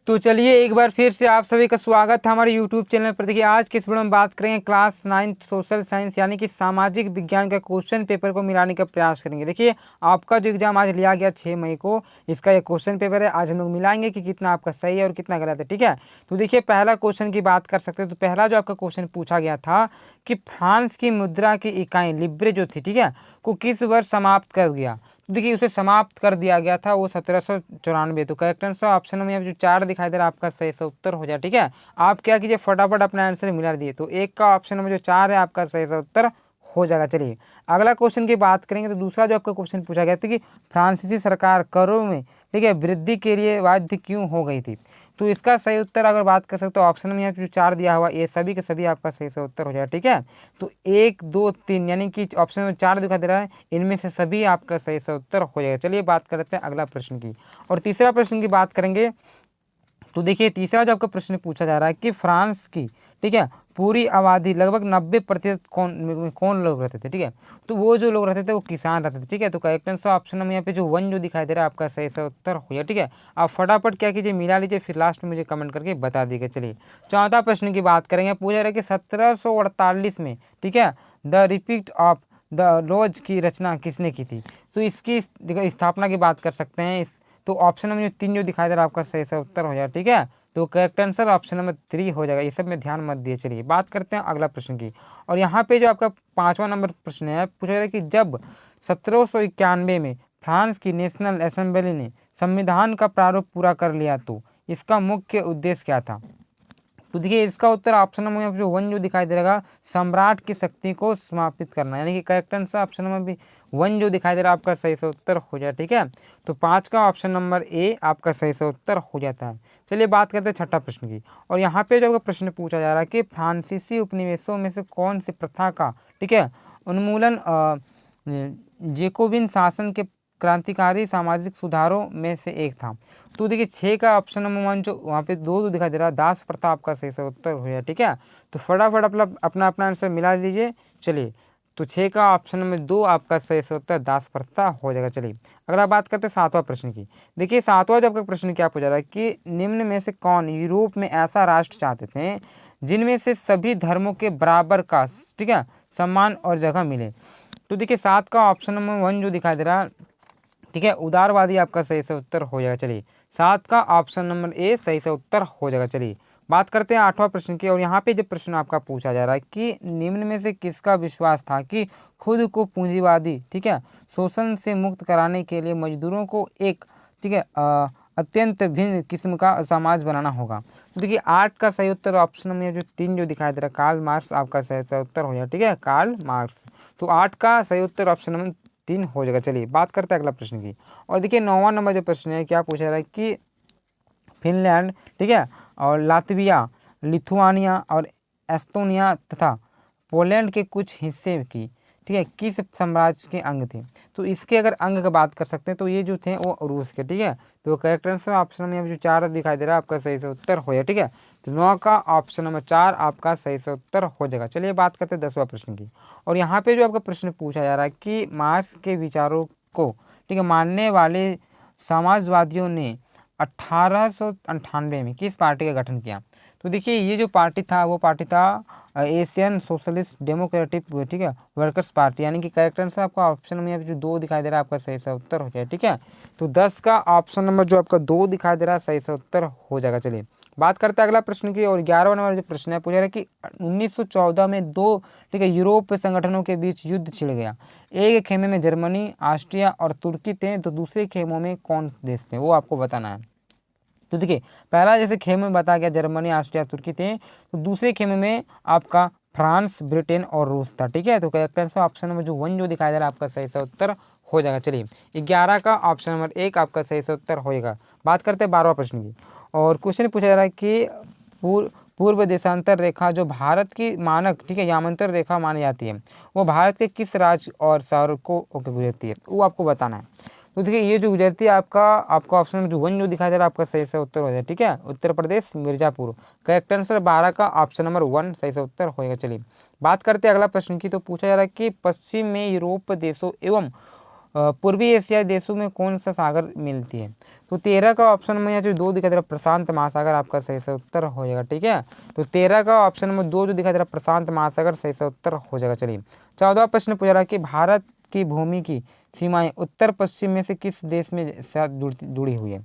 तो चलिए एक बार फिर से आप सभी का स्वागत है हमारे यूट्यूब चैनल पर। देखिए आज की इस वीडियो में बात करेंगे क्लास 9th सोशल साइंस यानी कि सामाजिक विज्ञान का क्वेश्चन पेपर को मिलाने का प्रयास करेंगे। देखिए आपका जो एग्जाम आज लिया गया 6 मई को, इसका ये क्वेश्चन पेपर है। आज हम लोग मिलाएंगे कि कितना आपका सही है और कितना गलत है। ठीक है, तो देखिए पहला क्वेश्चन की बात कर सकते हैं। तो पहला जो आपका क्वेश्चन पूछा गया था कि फ्रांस की मुद्रा की इकाई लिब्रे जो थी, ठीक है, को किस वर्ष समाप्त कर दिया। तो देखिए उसे समाप्त कर दिया गया था वो 1794। तो करेक्ट आंसर ऑप्शन में जो 4 दिखाई दे रहा है आपका सही से उत्तर हो जाए। ठीक है, आप क्या कीजिए फटाफट अपना आंसर मिला दिए। तो एक का ऑप्शन में जो 4 है आपका सही से उत्तर हो जाएगा। चलिए अगला क्वेश्चन की बात करेंगे। तो दूसरा जो आपका क्वेश्चन पूछा गया था कि फ्रांसीसी सरकार करों में, ठीक है, वृद्धि के लिए बाध्य क्यों हो गई थी। तो इसका सही उत्तर अगर बात कर सकते हो ऑप्शन में यहाँ जो 4 दिया हुआ ये सभी के सभी आपका सही से उत्तर हो जाएगा। ठीक है, तो 1 2 3 यानी कि ऑप्शन में 4 दिखाई दे रहा है, इनमें से सभी आपका सही से उत्तर हो जाएगा। चलिए बात करते हैं अगला प्रश्न की। और तीसरा प्रश्न की बात करेंगे। तो देखिए तीसरा जो आपका प्रश्न पूछा जा रहा है कि फ्रांस की, ठीक है, पूरी आबादी लगभग 90% कौन कौन लोग रहते थे। ठीक है, तो वो जो लोग रहते थे वो किसान रहते थे। ठीक है, तो करेक्ट आंसर ऑप्शन में यहाँ पे जो 1 जो दिखाई दे रहा है आपका सही से उत्तर हो गया। ठीक है, आप फटाफट क्या कीजिए मिला लीजिए, फिर लास्ट में मुझे कमेंट करके बता दीजिए। चलिए चौथा प्रश्न की बात करेंगे। पूछा जा रहा है कि 1748 में, ठीक है, the repeat of the laws की रचना किसने की थी। तो इसकी स्थापना की बात कर सकते हैं। तो ऑप्शन नंबर 3 जो दिखाई दे रहा है आपका सही से उत्तर हो जाएगा। ठीक है, तो करेक्ट आंसर ऑप्शन नंबर 3 हो जाएगा। ये सब में ध्यान मत दिए। चलिए बात करते हैं अगला प्रश्न की। और यहाँ पे जो आपका 5वां नंबर प्रश्न है, पूछा जा रहा है कि जब 1791 में फ्रांस की नेशनल असेंबली ने संविधान का प्रारूप पूरा कर लिया तो इसका मुख्य उद्देश्य क्या था। तो देखिए इसका उत्तर ऑप्शन नंबर जो 1 जो दिखाई दे रहेगा, सम्राट की शक्ति को समापित करना, यानी कि करेक्ट आंसर ऑप्शन नंबर 1 जो दिखाई दे रहा है आपका सही से उत्तर हो जाए। ठीक है, तो 5 का ऑप्शन नंबर ए आपका सही से उत्तर हो जाता है। चलिए बात करते हैं छठा प्रश्न की। और यहाँ पे जो प्रश्न पूछा जा रहा है कि फ्रांसीसी उपनिवेशों में से कौन सी प्रथा का, ठीक है, उन्मूलन जेकोबिन शासन के क्रांतिकारी सामाजिक सुधारों में से एक था। तो देखिए 6 का ऑप्शन नंबर 1 जो वहाँ पे 2 दिखाई दे रहा है, दास प्रथा आपका सही से उत्तर हो गया। ठीक है, तो फटाफट अपना अपना आंसर मिला लीजिए। चलिए तो 6 का ऑप्शन नंबर 2 आपका सही से उत्तर दास प्रथा हो जाएगा। चलिए अगला बात करते हैं 7वां प्रश्न की। देखिए 7वां जब का प्रश्न क्या पूछा रहा है कि निम्न में से कौन यूरोप में ऐसा राष्ट्र चाहते थे जिनमें से सभी धर्मों के बराबर का, ठीक है, सम्मान और जगह मिले। तो देखिए 7 का ऑप्शन नंबर 1 जो दिखाई दे रहा है, ठीक है, उदारवादी आपका सही से उत्तर हो जाएगा। चलिए 7 का ऑप्शन नंबर ए सही से उत्तर हो जाएगा। चलिए बात करते हैं 8वां प्रश्न की। और यहाँ पे जो प्रश्न आपका पूछा जा रहा है कि निम्न में से किसका विश्वास था कि खुद को पूंजीवादी, ठीक है, शोषण से मुक्त कराने के लिए मजदूरों को एक, ठीक है, अत्यंत भिन्न किस्म का समाज बनाना होगा। तो देखिए 8 का सही उत्तर ऑप्शन में जो 3 जो दिखाई दे रहा है कार्ल मार्क्स आपका सही उत्तर हो जाएगा। ठीक है, कार्ल मार्क्स। तो 8 का सही उत्तर ऑप्शन नंबर 3 हो जाएगा। चलिए बात करते हैं अगला प्रश्न की। और देखिए 9वां नंबर जो प्रश्न है क्या पूछा जा रहा है कि फिनलैंड, ठीक है, और लातविया, लिथुआनिया और एस्टोनिया तथा पोलैंड के कुछ हिस्से की, ठीक है, किस साम्राज्य के अंग थे। तो इसके अगर अंग की बात कर सकते हैं तो ये जो थे वो रूस के। ठीक है, तो करेक्ट आंसर ऑप्शन में जो 4 दिखाई दे रहा है आपका सही से उत्तर हो जाए। ठीक है, तो 9 का ऑप्शन नंबर 4 आपका सही से उत्तर हो जाएगा। चलिए बात करते हैं 10वां प्रश्न की। और यहाँ पे जो आपका प्रश्न पूछा जा रहा है कि मार्क्स के विचारों को, ठीक है, मानने वाले समाजवादियों ने 1898 में किस पार्टी का गठन किया। तो देखिए ये जो पार्टी था वो पार्टी था एशियन सोशलिस्ट डेमोक्रेटिक, ठीक है, वर्कर्स पार्टी, यानी कि करेक्ट आंसर आपका ऑप्शन में जो 2 दिखाई दे रहा है आपका सही से उत्तर हो जाएगा। ठीक है, तो 10 का ऑप्शन नंबर जो आपका 2 दिखाई दे रहा है सही से उत्तर हो जाएगा। चलिए बात करते हैं अगला प्रश्न की। और 11वां नंबर जो प्रश्न है पूछा रहा है कि 1914 में 2, ठीक है, यूरोपीय संगठनों के बीच युद्ध छिड़ गया। एक खेमे में जर्मनी, ऑस्ट्रिया और तुर्की थे, तो दूसरे खेमों में कौन देश थे वो आपको बताना है। तो देखिए पहला जैसे खेमे में बता गया जर्मनी, ऑस्ट्रिया, तुर्की थे, तो दूसरे खेमे में आपका फ्रांस, ब्रिटेन और रूस था। ठीक है, तो करेक्ट आंसर ऑप्शन नंबर जो 1 जो दिखाई दे रहा है आपका सही से उत्तर हो जाएगा। चलिए 11 का ऑप्शन नंबर 1 आपका सही से उत्तर होएगा। बात करते हैं 12वां प्रश्न की। और क्वेश्चन पूछा जा रहा है कि पूर्व देशांतर रेखा जो भारत की मानक, ठीक है, यामांतर रेखा मानी जाती है वो भारत के किस राज्य और शहर को गुजरती है, वो आपको बताना है। तो देखिए ये जो गुजरती है आपका ऑप्शन में जो 1 जो दिखाई दे रहा है आपका सही से उत्तर हो जाए। ठीक है, उत्तर प्रदेश, मिर्जापुर। करेक्ट आंसर 12 का ऑप्शन नंबर 1 सही से उत्तर होएगा। चलिए बात करते हैं अगला प्रश्न की। तो पूछा जा रहा है कि पश्चिम में यूरोप देशों एवं पूर्वी एशियाई देशों में कौन सा सागर मिलती है? तो 13 का ऑप्शन में जो 2 दिखाई दे रहा है प्रशांत महासागर आपका सही से उत्तर हो जाएगा। ठीक है, तो 13 का ऑप्शन में 2 जो दिखाई दे रहा है प्रशांत महासागर सही से उत्तर हो जाएगा। चलिए 14वां प्रश्न पूछ रहा है कि भारत की भूमि की सीमाएं उत्तर पश्चिम में से किस देश में साथ जुड़ी हुई है?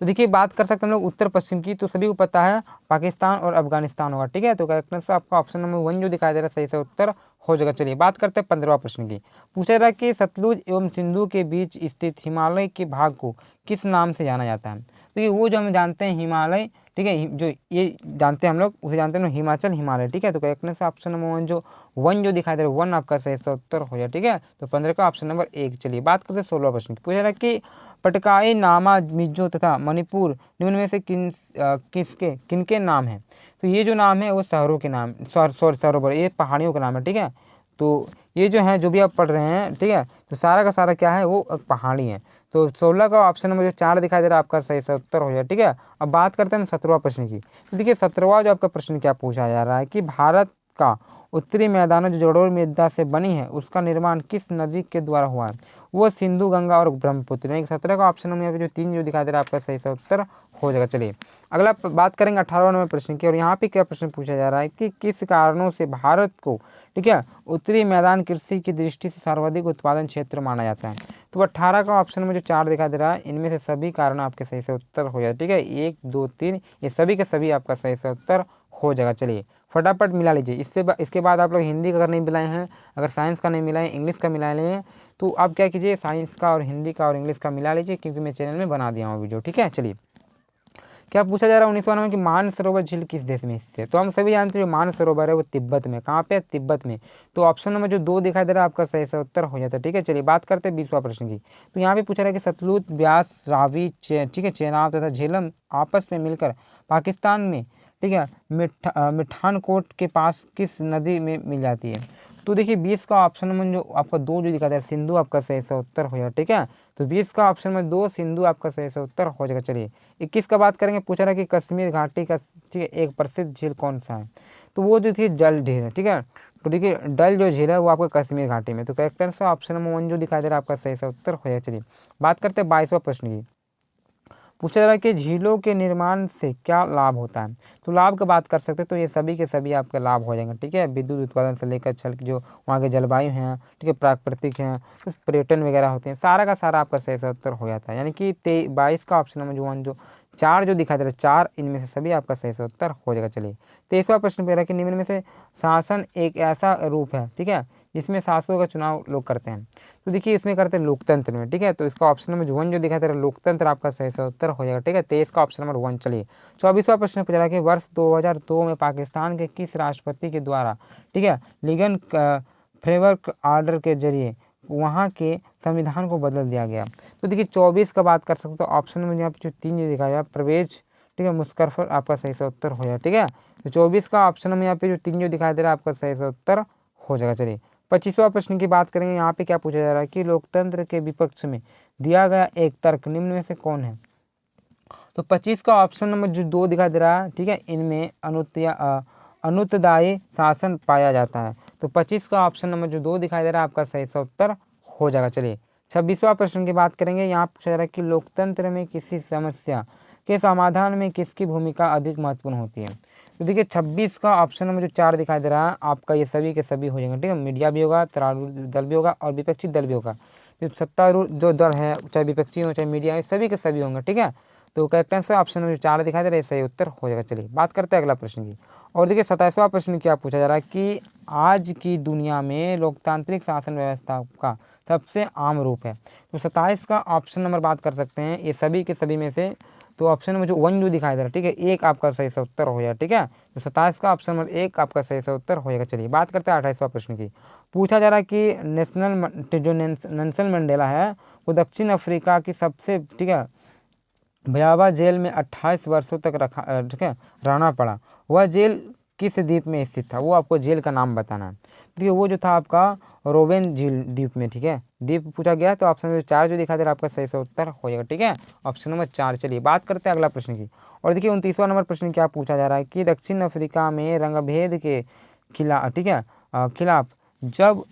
तो देखिए बात कर सकते हैं हम लोग उत्तर पश्चिम की, तो सभी को पता है पाकिस्तान और अफगानिस्तान होगा। ठीक है, तो करेक्ट आंसर आपका ऑप्शन नंबर 1 जो दिखाई दे रहा है सही से उत्तर हो जाएगा। चलिए बात करते हैं 15वां प्रश्न की। पूछा जा रहा है कि सतलुज एवं सिंधु के बीच स्थित हिमालय के भाग को किस नाम से जाना जाता है? तो ये वो जो हम जानते हैं हिमालय, ठीक है, जो ये जानते हैं हम लोग उसे जानते हैं हिमाचल हिमालय। ठीक है, तो करेक्ट आंसर ऑप्शन नंबर 1 जो दिखाई दे रहा है 1 आपका सही से उत्तर हो जाए। ठीक है, तो 15 का ऑप्शन नंबर 1। चलिए बात करते हैं 16वां प्रश्न की। पूछा जा रहा है कि पटकाई, नामा, मिजो तथा मणिपुर निम्न में से किनके नाम हैं? तो ये जो नाम है वो शहरों के नाम, सरोवर, ये पहाड़ियों के नाम है। ठीक है, तो ये जो है जो भी आप पढ़ रहे हैं, ठीक है, तो सारा का सारा क्या है वो पहाड़ी है। तो 16 का ऑप्शन नंबर जो 4 दिखाई दे रहा है आपका सही से उत्तर हो जाए। ठीक है, अब बात करते हैं 17वां प्रश्न की। तो देखिए 17वां जो आपका प्रश्न क्या पूछा जा रहा है कि भारत का उत्तरी मैदानों जो जड़ोल मृदा से बनी है उसका निर्माण किस नदी के द्वारा हुआ है? वो सिंधु, गंगा और ब्रह्मपुत्र। यानी 17 का ऑप्शन में यहाँ पे जो 3 जो दिखाई दे रहा है आपका सही से उत्तर हो जाएगा। चलिए अगला बात करेंगे 18वां नंबर प्रश्न की, और यहाँ पे क्या प्रश्न पूछा जा रहा है कि किस कारणों से भारत को, ठीक है, उत्तरी मैदान कृषि की दृष्टि से सर्वाधिक उत्पादन क्षेत्र माना जाता है? तो 18 का ऑप्शन में जो 4 दिखाई दे रहा है इनमें से सभी कारण आपके सही से उत्तर हो जाए। ठीक है, 1 2 3 ये सभी के सभी आपका सही से उत्तर हो जाएगा। चलिए फटाफट मिला लीजिए। इसके बाद आप लोग हिंदी का अगर नहीं मिलाए हैं, अगर साइंस का नहीं मिलाए, इंग्लिश का मिला लिए, तो आप क्या कीजिए साइंस का और हिंदी का और इंग्लिश का मिला लीजिए, क्योंकि मैं चैनल में बना दिया हूँ वीडियो। ठीक है, चलिए क्या पूछा जा रहा है 19वां में कि मानसरोवर झील किस देश में स्थित है? तो हम सभी जानते हैं जो मानसरोवर है वो तिब्बत में। कहाँ पे? तिब्बत में। तो ऑप्शन नंबर जो 2 दिखाई दे रहा है आपका सही से उत्तर हो जाता है। ठीक है, चलिए बात करते हैं 20वां प्रश्न की। तो यहाँ पे पूछा रहा है कि सतलुज, ब्यास, रावी, ठीक है, चेनाब तथा झेलम आपस में मिलकर पाकिस्तान में, ठीक है, मिठानकोट के पास किस नदी में मिल जाती है? तो देखिए 20 का ऑप्शन में जो आपका 2 जो दिखाता है सिंधु आपका सही से उत्तर हो जाएगा। ठीक है, तो 20 का ऑप्शन में 2 सिंधु आपका सही से उत्तर हो जाएगा। चलिए 21 का बात करेंगे। पूछा रहा है कि कश्मीर घाटी का, ठीक है, एक प्रसिद्ध झील कौन सा है? तो वो जो थी डल झील है। ठीक है, तो देखिए डल जो झील है वो आपका कश्मीर घाटी में। तो करेक्ट आंसर ऑप्शन नंबर 1 जो दिखाई दे रहा है आपका सही से उत्तर हो जाएगा। चलिए बात करते हैं 22वां प्रश्न की। पूछा जा रहा है कि झीलों के निर्माण से क्या लाभ होता है? तो लाभ की बात कर सकते हैं तो ये सभी के सभी आपके लाभ हो जाएंगे। ठीक है, विद्युत उत्पादन से लेकर छल की जो वहाँ के जलवायु हैं, ठीक है, प्राकृतिक हैं, तो पर्यटन वगैरह होते हैं, सारा का सारा आपका सही से उत्तर हो जाता है। यानी कि 22 का ऑप्शन नंबर जो 4 जो दिखाई दे रहा है 4 इनमें से सभी आपका सही से उत्तर हो जाएगा। चलिए 23वां प्रश्न कह रहा है कि निम्न में से शासन एक ऐसा रूप है, ठीक है, जिसमें शासकों का चुनाव लोग करते हैं? तो देखिए इसमें करते हैं लोकतंत्र में। ठीक है, तो इसका ऑप्शन नंबर 1 जो दिखाई दे रहा है लोकतंत्र आपका सही से उत्तर हो जाएगा। ठीक है, 23 का ऑप्शन नंबर 1। चलिए 24वां प्रश्न पूछा है कि वर्ष 2002 में पाकिस्तान के किस राष्ट्रपति के द्वारा, ठीक है, लीगन फ्रेमवर्क आर्डर के जरिए वहाँ के संविधान को बदल दिया गया? तो देखिए 24 का बात कर सकते हो तो ऑप्शन में यहाँ पे जो 3 जो दिखाया परवेज, ठीक है, मुशर्रफ आपका सही से उत्तर हो जाएगा। ठीक है, तो 24 का ऑप्शन में यहाँ पे जो 3 जो दिखाई दे रहा है आपका सही से उत्तर हो जाएगा। चलिए 25वां प्रश्न की बात करेंगे। यहाँ पे क्या पूछा जा रहा है कि लोकतंत्र के विपक्ष में दिया गया एक तर्क निम्न में से कौन है? तो 25 का ऑप्शन नंबर जो 2 दिखाई दे रहा है, ठीक है, इनमें अनुत्तरदायी शासन पाया जाता है। तो 25 का ऑप्शन नंबर जो 2 दिखाई दे रहा है आपका सही से उत्तर हो जाएगा। चलिए 26वां प्रश्न की बात करेंगे। यहाँ पूछा जा रहा है कि लोकतंत्र में किसी समस्या के समाधान में किसकी भूमिका अधिक महत्वपूर्ण होती है? तो देखिए 26 का ऑप्शन नंबर जो 4 दिखाई दे रहा है आपका ये सभी के सभी हो जाएंगे। ठीक है, मीडिया भी होगा, तराजू दल भी होगा और विपक्षी दल भी होगा। जो सत्तारूढ़ जो दल है चाहे विपक्षी हो चाहे मीडिया है सभी के सभी होंगे। ठीक है, तो करेक्ट आंसर ऑप्शन नंबर 4 दिखाई दे रहा है सही उत्तर हो जाएगा। चलिए बात करते हैं अगला प्रश्न की। और देखिए 27वां प्रश्न क्या पूछा जा रहा है कि आज की दुनिया में लोकतांत्रिक शासन व्यवस्था का सबसे आम रूप है? तो 27 का ऑप्शन नंबर बात कर सकते हैं ये सभी के सभी में से, तो ऑप्शन नंबर जो 1 जो दिखाई दे रहा है, ठीक है, 1 आपका सही से उत्तर हो जाएगा। ठीक है, तो 27 का ऑप्शन नंबर 1 आपका सही से उत्तर हो जाएगा। चलिए बात करते हैं 28वां प्रश्न की। पूछा जा रहा है कि नेल्सन मंडेला है वो दक्षिण अफ्रीका की सबसे, ठीक है, भयावह जेल में 28 वर्षों तक रखा, ठीक है, रहना पड़ा। वह जेल किस द्वीप में स्थित था? वो आपको जेल का नाम बताना है। देखिए वो जो था आपका रोबेन झील द्वीप में। ठीक है, द्वीप पूछा गया तो ऑप्शन नंबर 4 जो दिखा दे रहा है आपका सही से उत्तर हो जाएगा। ठीक है, ऑप्शन नंबर 4। चलिए बात करते हैं अगला प्रश्न की। और देखिए 29वां नंबर प्रश्न क्या पूछा जा रहा है कि दक्षिण अफ्रीका में रंगभेद के खिलाफ, ठीक है, खिलाफ जब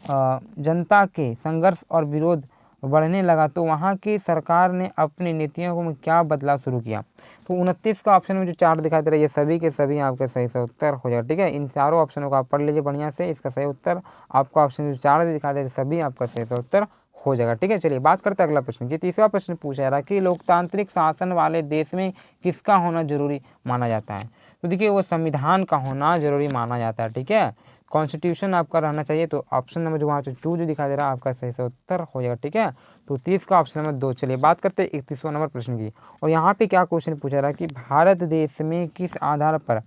जनता के संघर्ष और विरोध बढ़ने लगा तो वहाँ की सरकार ने अपनी नीतियों में क्या बदलाव शुरू किया। तो 29 का ऑप्शन में जो चार्ट दिखाई दे रहा है ये सभी के सभी आपका सही से उत्तर हो जाएगा। ठीक है, इन चारों ऑप्शनों को आप पढ़ लीजिए बढ़िया से। इसका सही उत्तर आपका ऑप्शन जो चार्ट दिखाई दे रहे सभी आपका सही से उत्तर हो जाएगा। ठीक है, चलिए बात करते हैं अगला प्रश्न की। तीसरा प्रश्न पूछा जा रहा है कि लोकतांत्रिक शासन वाले देश में किसका होना जरूरी माना जाता है। तो देखिए वो संविधान का होना जरूरी माना जाता है। ठीक है, कॉन्स्टिट्यूशन आपका रहना चाहिए। तो ऑप्शन नंबर जो वहाँ से 2 जो दिखाई दे रहा है आपका सही से उत्तर हो जाएगा। ठीक है, तो 30 का ऑप्शन नंबर 2। चलिए बात करते हैं 31वां नंबर प्रश्न की। और यहाँ पे क्या क्वेश्चन पूछा रहा है कि भारत देश में किस आधार पर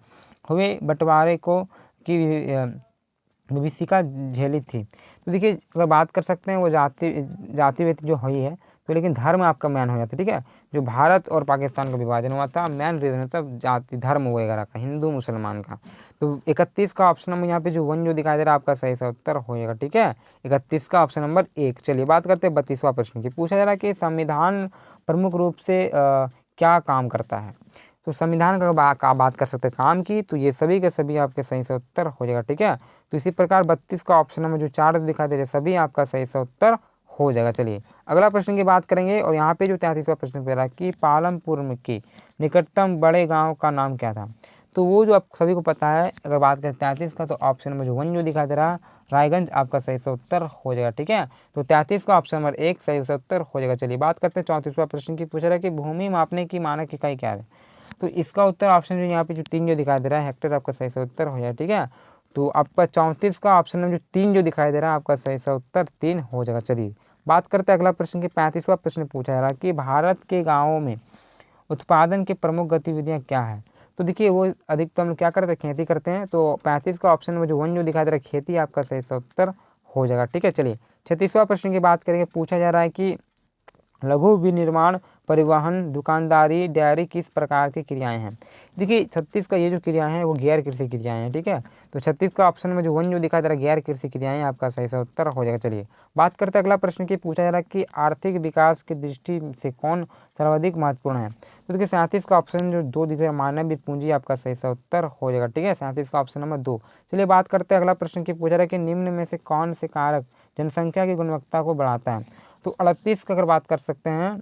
हुए बंटवारे को की विभीषिका झेली थी। तो देखिए अगर बात कर सकते हैं वो जाति व्यक्ति जो हुई है, तो लेकिन धर्म आपका मैन हो जाता है। ठीक है, जो भारत और पाकिस्तान का विभाजन हुआ था मैन रीजन था जाति धर्म वगैरह का, हिंदू मुसलमान का। तो 31 का ऑप्शन नंबर यहाँ पे जो 1 जो दिखाई दे रहा है आपका सही सा उत्तर हो जाएगा। ठीक है, 31 का ऑप्शन नंबर 1। चलिए बात करते हैं 32वां प्रश्न की। पूछा जा रहा है कि संविधान प्रमुख रूप से क्या काम करता है। तो संविधान का बात कर सकते हैं काम की, तो ये सभी के सभी आपके सही से उत्तर हो जाएगा। ठीक है, तो इसी प्रकार 32 का ऑप्शन में जो 4 दिखाई दे रहे सभी आपका सही से उत्तर हो जाएगा। चलिए अगला प्रश्न की बात करेंगे। और यहाँ पे जो 33वां प्रश्न पे रहा कि पालमपुर के निकटतम बड़े गांव का नाम क्या था। तो वो जो आप सभी को पता है, अगर बात करें 33 का, तो ऑप्शन नंबर जो 1 जो दिखाई दे रहा रायगंज आपका सही से उत्तर हो जाएगा। ठीक है, तो 33 का ऑप्शन नंबर 1 सही से उत्तर हो जाएगा। चलिए बात करते हैं 34वां प्रश्न की। पूछ रहा है कि भूमि मापने की मानक इकाई क्या है। तो इसका उत्तर ऑप्शन जो यहाँ पे जो 3 जो दिखाई दे रहा है हेक्टेयर आपका सही से उत्तर हो जाए। ठीक है, तो आपका 34 का ऑप्शन में जो 3 जो दिखाई दे रहा है आपका सही से उत्तर 3 हो जाएगा। चलिए बात करते हैं अगला प्रश्न की। 35वां प्रश्न पूछा जा रहा है कि भारत के गाँवों में उत्पादन की प्रमुख गतिविधियाँ क्या है। तो देखिए वो अधिकतम लोग क्या करते हैं, खेती करते हैं। तो 35 का ऑप्शन में जो 1 जो दिखाई दे रहा है खेती आपका सही से उत्तर हो जाएगा। ठीक है, चलिए 36वां प्रश्न की बात करेंगे। पूछा जा रहा है कि लघु विनिर्माण, परिवहन, दुकानदारी, डेयरी किस प्रकार की क्रियाएं हैं। देखिए 36 का ये जो क्रियाएं हैं वो गैर कृषि क्रियाएं हैं। ठीक है, तो 36 का ऑप्शन में जो 1 जो दिखाई दे रहा है गैर कृषि क्रियाएं आपका सही से उत्तर हो जाएगा। चलिए बात करते हैं अगला प्रश्न की। पूछा जा रहा है कि आर्थिक विकास की दृष्टि से कौन सर्वाधिक महत्वपूर्ण है। तो देखिए 37 का ऑप्शन जो 2 दिख रहा है मानवीय पूंजी आपका सही से उत्तर हो जाएगा। ठीक है, 37 का ऑप्शन नंबर 2। चलिए बात करते हैं अगला प्रश्न की। पूछा रहा है कि निम्न में से कौन से कारक जनसंख्या की गुणवत्ता को बढ़ाता है। तो 38 का अगर बात कर सकते हैं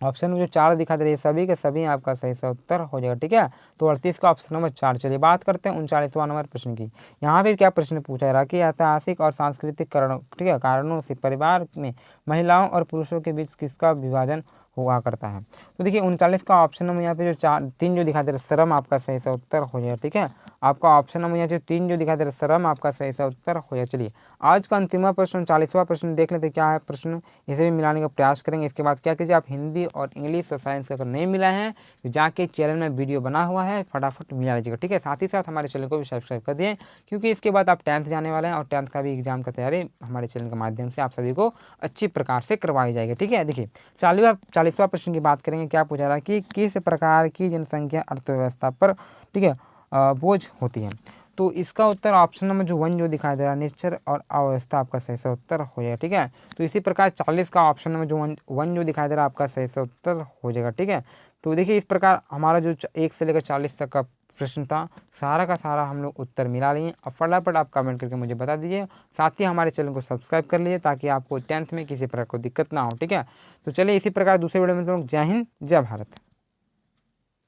ऑप्शन में जो 4 दिखा दे रही है सभी के सभी आपका सही से उत्तर हो जाएगा। ठीक है, तो 38 का ऑप्शन नंबर 4। चलिए बात करते हैं 39वां नंबर प्रश्न की। यहाँ पे क्या प्रश्न पूछा जा रहा है कि ऐतिहासिक और सांस्कृतिक कारणों से परिवार में महिलाओं और पुरुषों के बीच किसका विभाजन हुआ करता है। तो देखिए 39 का ऑप्शन नंबर यहाँ पे जो 3 जो दिखा दे रहा है श्रम आपका सही से उत्तर हो जाएगा। ठीक है, आपका ऑप्शन नंबर यहाँ जो 3 जो दिखा दे रहा है श्रम आपका सही से उत्तर हो जाएगा। चलिए आज का अंतिम प्रश्न 40वां प्रश्न देख लेते क्या है प्रश्न, इसे भी मिलाने का प्रयास करेंगे। इसके बाद क्या कीजिए, आप हिंदी और इंग्लिश और साइंस का अगर नहीं मिला है तो जाके चैनल में वीडियो बना हुआ है फटाफट मिला लीजिएगा। ठीक है, साथ ही साथ हमारे चैनल को भी सब्सक्राइब कर दिए, क्योंकि इसके बाद आप 10th जाने वाले हैं और 10th का भी एग्जाम का तैयारी हमारे चैनल के माध्यम से आप सभी को अच्छी प्रकार से करवाई जाएगी। ठीक है, देखिए 40वां प्रश्न की बात करेंगे। क्या पूछा रहा है कि किस प्रकार की जनसंख्या अर्थव्यवस्था पर ठीक है बोझ होती है। तो इसका उत्तर ऑप्शन नंबर जो 1 जो दिखाई दे रहा है निश्चर और अव्यवस्था आपका सही से उत्तर हो जाएगा। ठीक है, तो इसी प्रकार 40 का ऑप्शन नंबर जो 1 जो दिखाई दे रहा है आपका सही से उत्तर हो जाएगा। ठीक है, तो देखिए इस प्रकार हमारा जो 1 से लेकर 40 तक का प्रश्न था सारा का सारा हम लोग उत्तर मिला लिए। अब फटाफट आप कमेंट करके मुझे बता दीजिए, साथ ही हमारे चैनल को सब्सक्राइब कर लीजिए ताकि आपको 10th में किसी प्रकार को दिक्कत ना हो। ठीक है, तो चलिए इसी प्रकार दूसरे वीडियो में जय हिंद जय भारत।